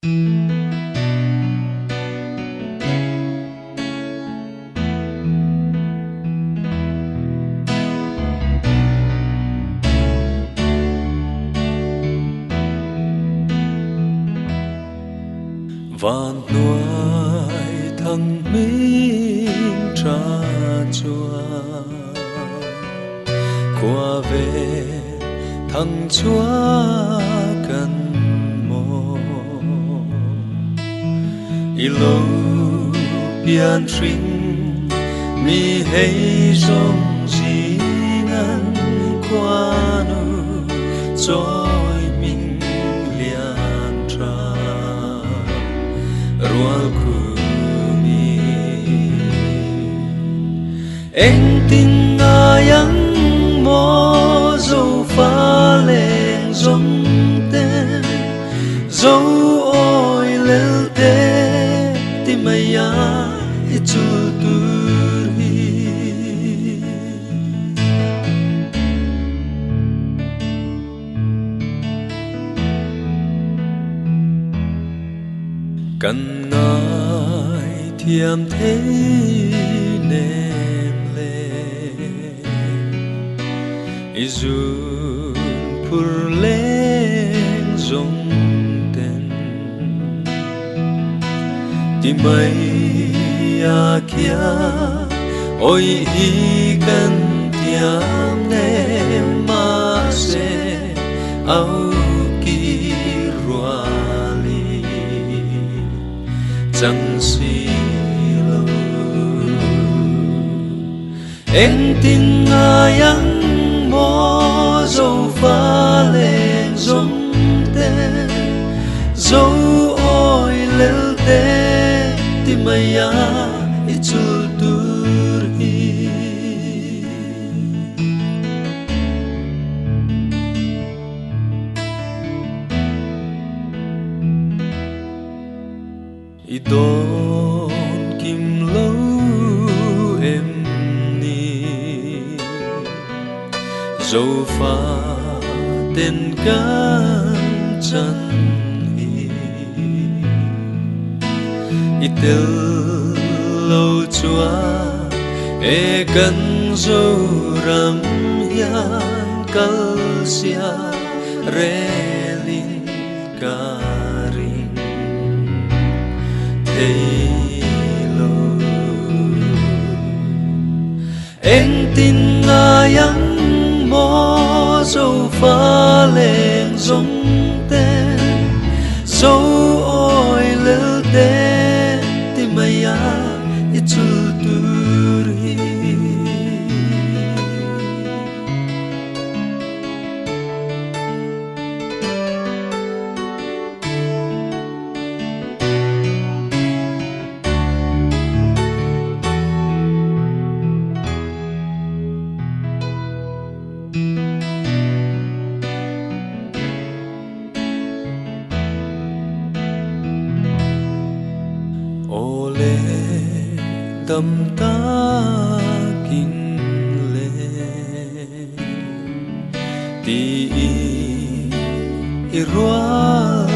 Vạn nuôi thằng mình trả chua qua về thằng chúa cần mò ilo bian sinh mi hay rong gì ngăn qua nu trôi mình liền tra rual kumi anh tin ayang mo dấu pha lên giống tên dấu ôi lêu tê tim mày à itu turi cần ngài thiam thế nên lên izun pur lên giống tên tim mây à kia ôi hi cần thiam nên mà sẽ áo kỳ ruali chẳng xì lâu em tin ayang mo dấu pha lên giống tên dấu ôi lêu tê tim mày à itu turi idon kim lâu em ni dấu pha tên can chân hi itel lâu chúa e cần dấu ram hian kal sia relin karing hello em tin ayang mo dấu pha lên giống tên dấu ôi lêu tê tim mày à itu turi ole tâm ta kinh lên ti irwa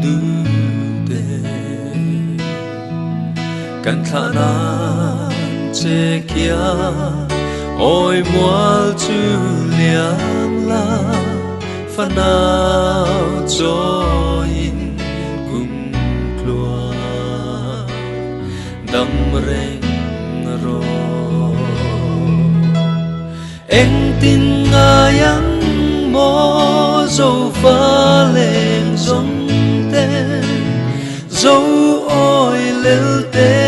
du te kan thana che kia ôi mual chu liang la fanao cho in kum klua đâm rèn ro em tin ayang mo dấu pha lên giống tên dấu ôi lêu tê